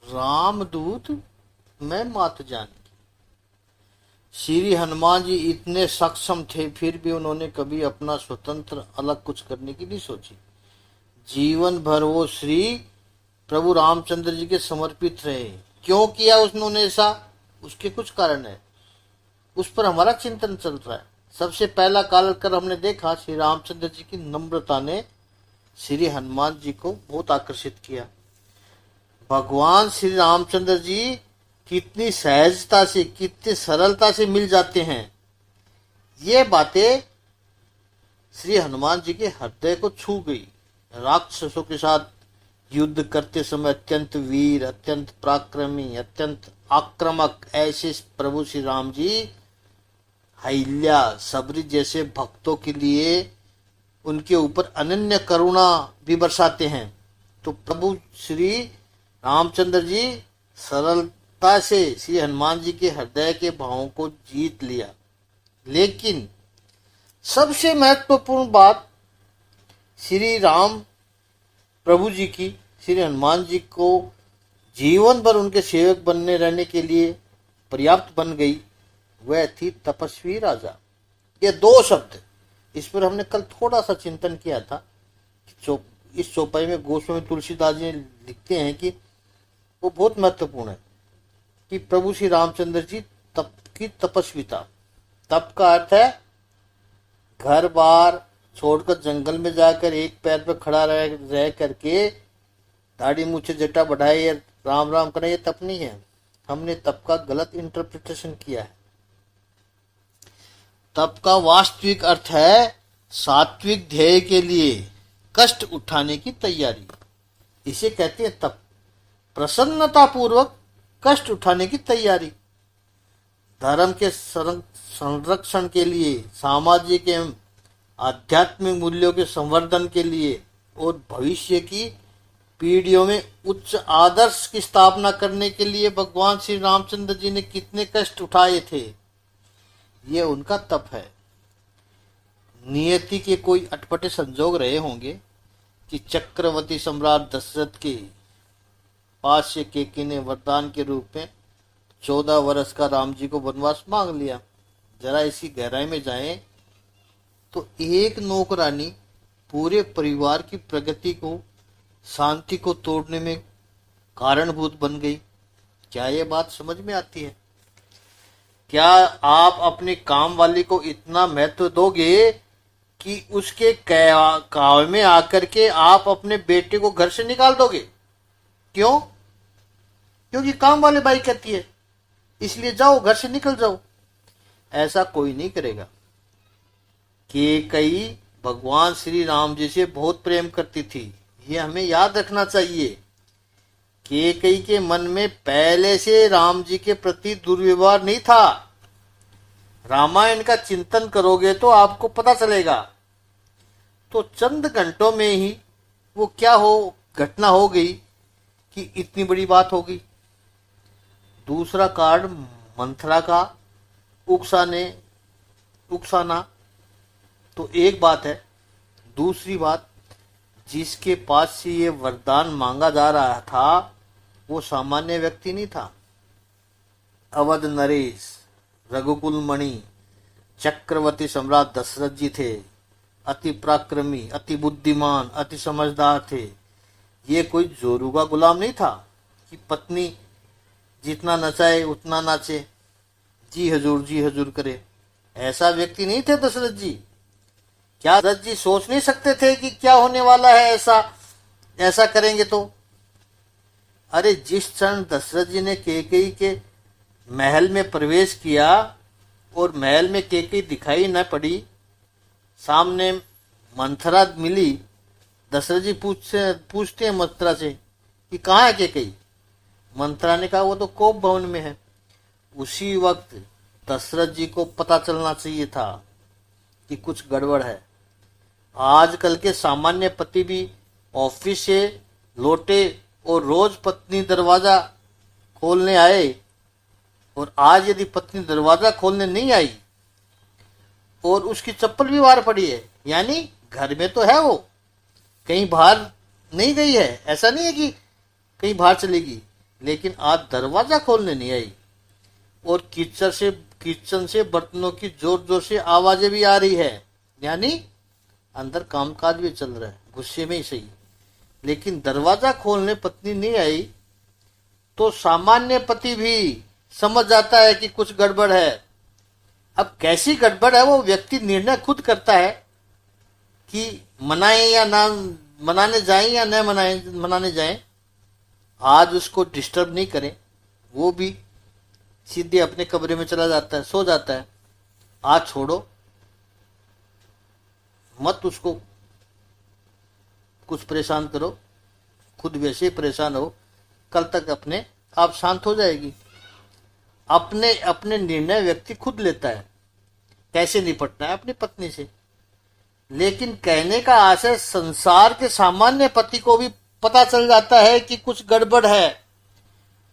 रामदूत मैं मात जानकी। श्री हनुमान जी इतने सक्षम थे, फिर भी उन्होंने कभी अपना स्वतंत्र अलग कुछ करने की नहीं सोची। जीवन भर वो श्री प्रभु रामचंद्र जी के समर्पित रहे। क्यों किया उन्होंने ऐसा? उसके कुछ कारण है, उस पर हमारा चिंतन चल रहा है। सबसे पहला कारण कर हमने देखा, श्री रामचंद्र जी की नम्रता ने श्री हनुमान जी को बहुत आकर्षित किया। भगवान श्री रामचंद्र जी कितनी सहजता से, कितनी सरलता से मिल जाते हैं, ये बातें श्री हनुमान जी के हृदय को छू गई। राक्षसों के साथ युद्ध करते समय अत्यंत वीर, अत्यंत पराक्रमी, अत्यंत आक्रामक ऐसे प्रभु श्री राम जी अहिल्या, सबरी जैसे भक्तों के लिए उनके ऊपर अनन्य करुणा भी बरसाते हैं। तो प्रभु श्री रामचंद्र जी सरलता से श्री हनुमान जी के हृदय के भावों को जीत लिया। लेकिन सबसे महत्वपूर्ण बात श्री राम प्रभु जी की श्री हनुमान जी को जीवन भर उनके सेवक बनने रहने के लिए पर्याप्त बन गई, वह थी तपस्वी राजा। ये दो शब्द, इस पर हमने कल थोड़ा सा चिंतन किया था। इस चौपाई में गोस्वामी तुलसीदास जी लिखते हैं कि वो बहुत महत्वपूर्ण है कि प्रभु श्री रामचंद्र जी तप की तपस्विता। तप का अर्थ है घर बार छोड़कर जंगल में जाकर एक पैर पर खड़ा रह करके दाढ़ी मूछे जटा बढ़ाए या राम राम करें, ये तप नहीं है। हमने तप का गलत इंटरप्रिटेशन किया है। तप का वास्तविक अर्थ है सात्विक ध्येय के लिए कष्ट उठाने की तैयारी। इसे कहते हैं तप। प्रसन्नता पूर्वक कष्ट उठाने की तैयारी, धर्म के संरक्षण के लिए, सामाजिक एवं आध्यात्मिक मूल्यों के संवर्धन के लिए और भविष्य की पीढ़ियों में उच्च आदर्श की स्थापना करने के लिए भगवान श्री रामचंद्र जी ने कितने कष्ट उठाए थे, ये उनका तप है। नियति के कोई अटपटे संजोग रहे होंगे कि चक्रवर्ती सम्राट दशरथ के पास से केके ने वरदान के रूप में 14 वर्ष का राम जी को वनवास मांग लिया। जरा इसकी गहराई में जाएं तो एक नौकरानी पूरे परिवार की प्रगति को, शांति को तोड़ने में कारणभूत बन गई। क्या ये बात समझ में आती है? क्या आप अपने काम वाली को इतना महत्व दोगे कि उसके काम में आकर के आप अपने बेटे को घर से निकाल दोगे? क्यों? क्योंकि काम वाले बाई कहती है, इसलिए जाओ, घर से निकल जाओ। ऐसा कोई नहीं करेगा। केकई भगवान श्री राम जी से बहुत प्रेम करती थी, ये हमें याद रखना चाहिए। केकई के मन में पहले से राम जी के प्रति दुर्व्यवहार नहीं था। रामायण का चिंतन करोगे तो आपको पता चलेगा। तो चंद घंटों में ही वो क्या घटना हो गई कि इतनी बड़ी बात हो गई। दूसरा कार्ड मंथरा का उकसाना तो एक बात है। दूसरी बात, जिसके पास से ये वरदान मांगा जा रहा था वो सामान्य व्यक्ति नहीं था। अवध नरेश, रघुकुल मणि, चक्रवर्ती सम्राट दशरथ जी थे। अति पराक्रमी, अति बुद्धिमान, अति समझदार थे। ये कोई जोरू का गुलाम नहीं था कि पत्नी जितना नचाए उतना नाचे, जी हजूर करे। ऐसा व्यक्ति नहीं थे दशरथ जी। क्या दशरथ जी सोच नहीं सकते थे कि क्या होने वाला है ऐसा करेंगे तो? अरे जिस क्षण दशरथ जी ने केकई के महल में प्रवेश किया और महल में केकई दिखाई न पड़ी, सामने मंथरा मिली। दशरथ जी पूछते हैं मंथरा से कि कहाँ है केकई? मंथरा ने कहा वो तो कोप भवन में है। उसी वक्त दशरथ जी को पता चलना चाहिए था कि कुछ गड़बड़ है। आजकल के सामान्य पति भी ऑफिस से लौटे और रोज पत्नी दरवाजा खोलने आए, और आज यदि पत्नी दरवाजा खोलने नहीं आई और उसकी चप्पल भी बाहर पड़ी है, यानी घर में तो है, वो कहीं बाहर नहीं गई है। ऐसा नहीं है कि कहीं बाहर चलेगी। लेकिन आज दरवाजा खोलने नहीं आई, और किचन से बर्तनों की जोर जोर से आवाजें भी आ रही है, यानी अंदर कामकाज भी चल रहा है, गुस्से में ही सही। लेकिन दरवाजा खोलने पत्नी नहीं आई तो सामान्य पति भी समझ जाता है कि कुछ गड़बड़ है। अब कैसी गड़बड़ है वो व्यक्ति निर्णय खुद करता है कि मनाएं या ना मनाने जाएं या न मनाने जाएं। आज उसको डिस्टर्ब नहीं करें, वो भी सीधे अपने कमरे में चला जाता है, सो जाता है। आज छोड़ो, मत उसको कुछ परेशान करो, खुद वैसे ही परेशान हो, कल तक अपने आप शांत हो जाएगी। अपने अपने निर्णय व्यक्ति खुद लेता है कैसे निपटना है अपनी पत्नी से। लेकिन कहने का आशय संसार के सामान्य पति को भी पता चल जाता है कि कुछ गड़बड़ है,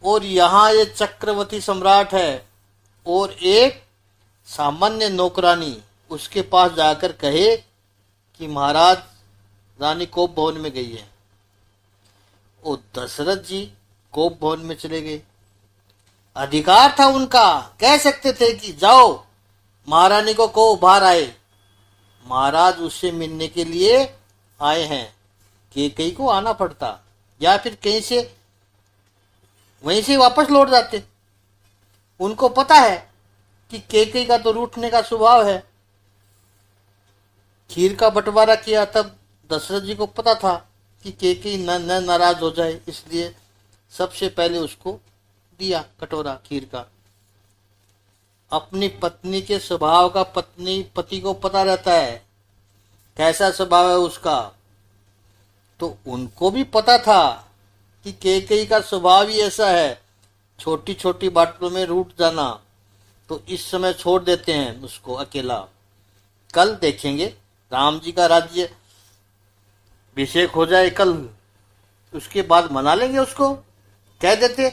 और यहाँ ये चक्रवर्ती सम्राट है और एक सामान्य नौकरानी उसके पास जाकर कहे कि महाराज रानी कोप भवन में गई है। और दशरथ जी कोप भवन में चले गए, अधिकार था उनका, कह सकते थे कि जाओ महारानी को कहो बाहर आए। महाराज उससे मिलने के लिए आए हैं, कई को आना पड़ता, या फिर कहीं से वहीं से वापस लौट जाते। उनको पता है कि कई का तो रूठने का स्वभाव है। खीर का बंटवारा किया तब दशरथ जी को पता था कि कई न नाराज हो जाए, इसलिए सबसे पहले उसको दिया कटोरा खीर का। अपनी पत्नी के स्वभाव का पति को पता रहता है, कैसा स्वभाव है उसका। तो उनको भी पता था कि कई का स्वभाव ही ऐसा है, छोटी छोटी बातों में रूठ जाना। तो इस समय छोड़ देते हैं उसको अकेला, कल देखेंगे राम जी का राज्य अभिषेक हो जाए कल, उसके बाद मना लेंगे उसको। कह देते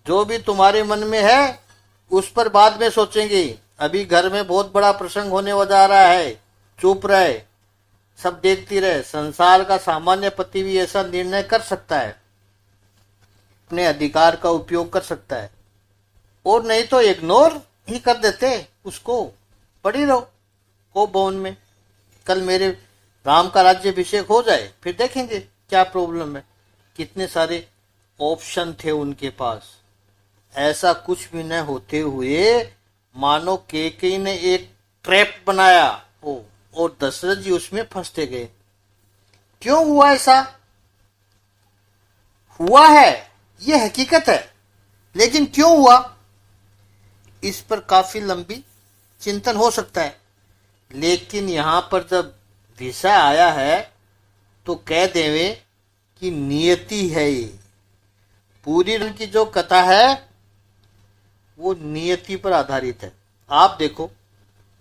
जो भी तुम्हारे मन में है उस पर बाद में सोचेंगे, अभी घर में बहुत बड़ा प्रसंग होने जा रहा है, चुप रहे, सब देखती रहे। संसार का सामान्य पति भी ऐसा निर्णय कर सकता है, अपने अधिकार का उपयोग कर सकता है, और नहीं तो इग्नोर ही कर देते उसको, पड़ी रहो कोप भवन में, कल मेरे राम का राज्य अभिषेक हो जाए फिर देखेंगे क्या प्रॉब्लम है। कितने सारे ऑप्शन थे उनके पास। ऐसा कुछ भी न होते हुए मानो केकई ने एक ट्रैप बनाया हो और दशरथ जी उसमें फंसते गए। क्यों हुआ ऐसा? हुआ है, यह हकीकत है, लेकिन क्यों हुआ इस पर काफी लंबी चिंतन हो सकता है। लेकिन यहां पर जब विषय आया है तो कह देवे कि नियति है। ये पूरी की जो कथा है वो नियति पर आधारित है। आप देखो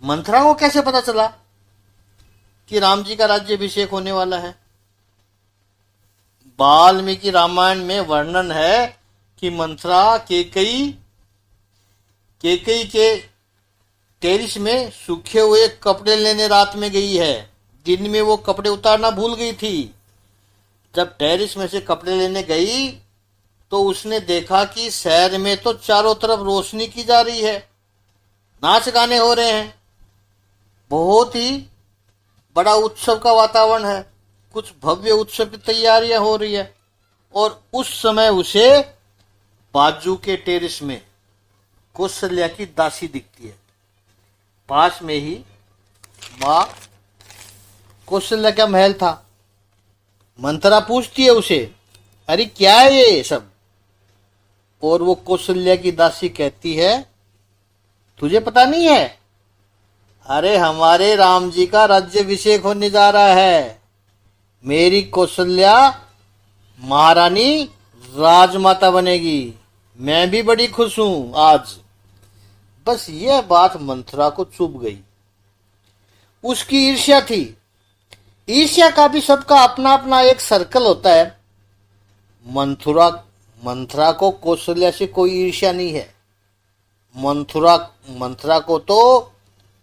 मंथरा को कैसे पता चला कि राम जी का राज्य अभिषेक होने वाला है? वाल्मीकि रामायण में वर्णन है कि मंथरा केकई के टेरिस में सूखे हुए कपड़े लेने रात में गई है। दिन में वो कपड़े उतारना भूल गई थी। जब टेरिस में से कपड़े लेने गई तो उसने देखा कि शहर में तो चारों तरफ रोशनी की जा रही है, नाच गाने हो रहे हैं, बहुत ही बड़ा उत्सव का वातावरण है, कुछ भव्य उत्सव की तैयारियां हो रही है। और उस समय उसे बाजू के टेरिस में कौशल्या की दासी दिखती है। पास में ही माँ कौशल्या का महल था। मंथरा पूछती है उसे, अरे क्या है ये सब? और वो कौशल्या की दासी कहती है, तुझे पता नहीं है? अरे हमारे राम जी का राज्याभिषेक होने जा रहा है। मेरी कौशल्या महारानी राजमाता बनेगी। मैं भी बड़ी खुश हूं आज। बस यह बात मंथरा को चुभ गई। उसकी ईर्ष्या थी। ईर्ष्या का भी सबका अपना अपना एक सर्कल होता है। मंथरा को कौशल्या से कोई ईर्ष्या नहीं है। मंथरा को तो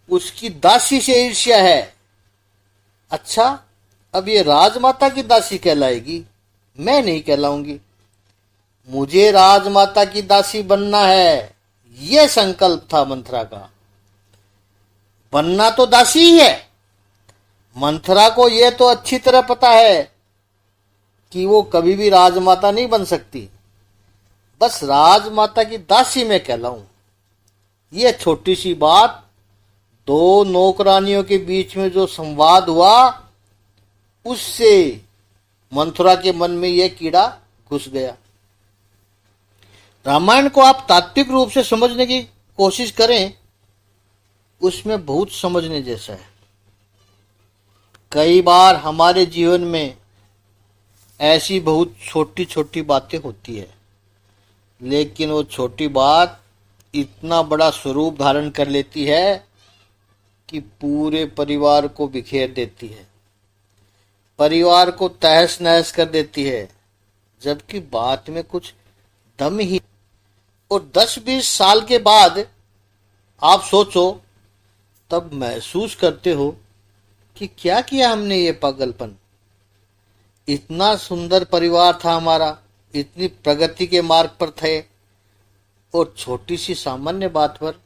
उसकी दासी से ईर्ष्या है। अच्छा, अब ये राजमाता की दासी कहलाएगी, मैं नहीं कहलाऊंगी। मुझे राजमाता की दासी बनना है, यह संकल्प था मंथरा का। बनना तो दासी ही है। मंथरा को यह तो अच्छी तरह पता है कि वो कभी भी राजमाता नहीं बन सकती, बस राजमाता की दासी मैं कहलाऊं। यह छोटी सी बात, दो नौकरानियों के बीच में जो संवाद हुआ, उससे मंथरा के मन में यह कीड़ा घुस गया। रामायण को आप तात्विक रूप से समझने की कोशिश करें, उसमें बहुत समझने जैसा है। कई बार हमारे जीवन में ऐसी बहुत छोटी छोटी बातें होती है, लेकिन वो छोटी बात इतना बड़ा स्वरूप धारण कर लेती है कि पूरे परिवार को बिखेर देती है, परिवार को तहस नहस कर देती है, जबकि बात में कुछ दम ही। और 10-20 साल के बाद आप सोचो, तब महसूस करते हो कि क्या किया हमने ये पागलपन। इतना सुंदर परिवार था हमारा, इतनी प्रगति के मार्ग पर थे, और छोटी सी सामान्य बात पर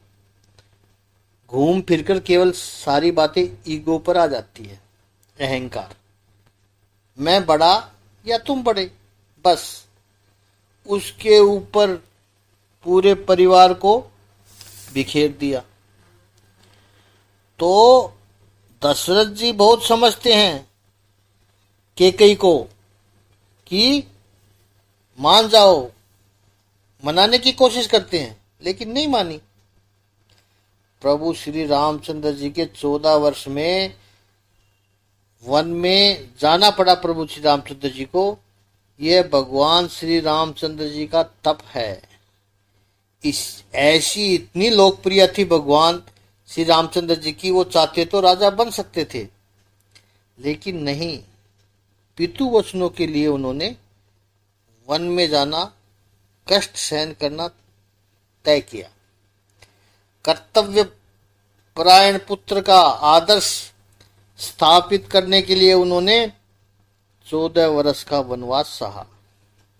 घूम फिरकर केवल सारी बातें ईगो पर आ जाती है। अहंकार, मैं बड़ा या तुम बड़े, बस उसके ऊपर पूरे परिवार को बिखेर दिया। तो दशरथ जी बहुत समझते हैं कैकेयी को कि मान जाओ, मनाने की कोशिश करते हैं, लेकिन नहीं मानी। प्रभु श्री रामचंद्र जी के 14 वर्ष में वन में जाना पड़ा प्रभु श्री रामचंद्र जी को। यह भगवान श्री रामचंद्र जी का तप है। इस ऐसी इतनी लोकप्रिय थी भगवान श्री रामचंद्र जी की, वो चाहते तो राजा बन सकते थे, लेकिन नहीं, पितु वचनों के लिए उन्होंने वन में जाना, कष्ट सहन करना तय किया। कर्तव्य परायण पुत्र का आदर्श स्थापित करने के लिए उन्होंने 14 वर्ष का वनवास सहा।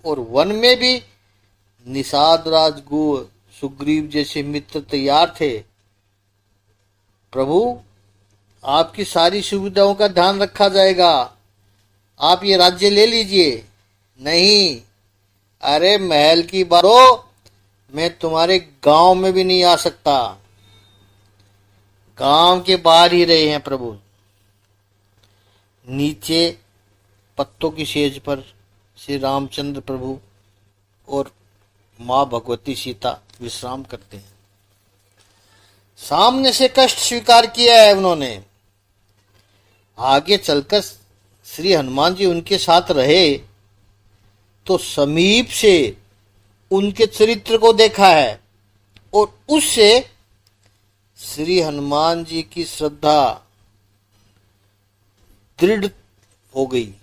और वन में भी निषाद राजगुह सुग्रीव जैसे मित्र तैयार थे। प्रभु, आपकी सारी सुविधाओं का ध्यान रखा जाएगा, आप ये राज्य ले लीजिए। नहीं, अरे महल की बारो, मैं तुम्हारे गांव में भी नहीं आ सकता। गांव के बाहर ही रहे हैं प्रभु। नीचे पत्तों की सेज पर श्री रामचंद्र प्रभु और माँ भगवती सीता विश्राम करते हैं। सामने से कष्ट स्वीकार किया है उन्होंने। आगे चलकर श्री हनुमान जी उनके साथ रहे तो समीप से उनके चरित्र को देखा है, और उससे श्री हनुमान जी की श्रद्धा दृढ़ हो गई।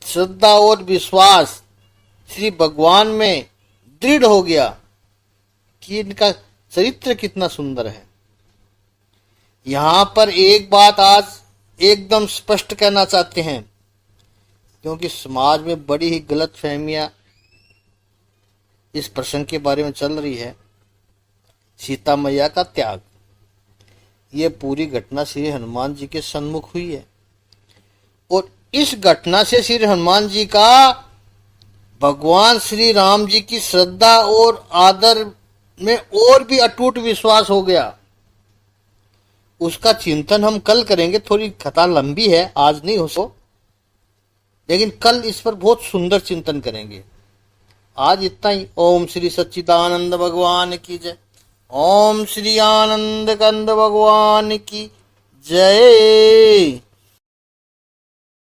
श्रद्धा और विश्वास श्री भगवान में दृढ़ हो गया कि इनका चरित्र कितना सुंदर है। यहां पर एक बात आज एकदम स्पष्ट कहना चाहते हैं, क्योंकि समाज में बड़ी ही गलत फहमियां इस प्रसंग के बारे में चल रही है। सीता मैया का त्याग, ये पूरी घटना श्री हनुमान जी के सन्मुख हुई है, और इस घटना से श्री हनुमान जी का भगवान श्री राम जी की श्रद्धा और आदर में और भी अटूट विश्वास हो गया। उसका चिंतन हम कल करेंगे, थोड़ी कथा लंबी है, आज नहीं हो सो, लेकिन कल इस पर बहुत सुंदर चिंतन करेंगे। आज इतना ही। ओम श्री सच्चिदानंद भगवान की जय। ओम श्री आनंद कंद भगवान की जय।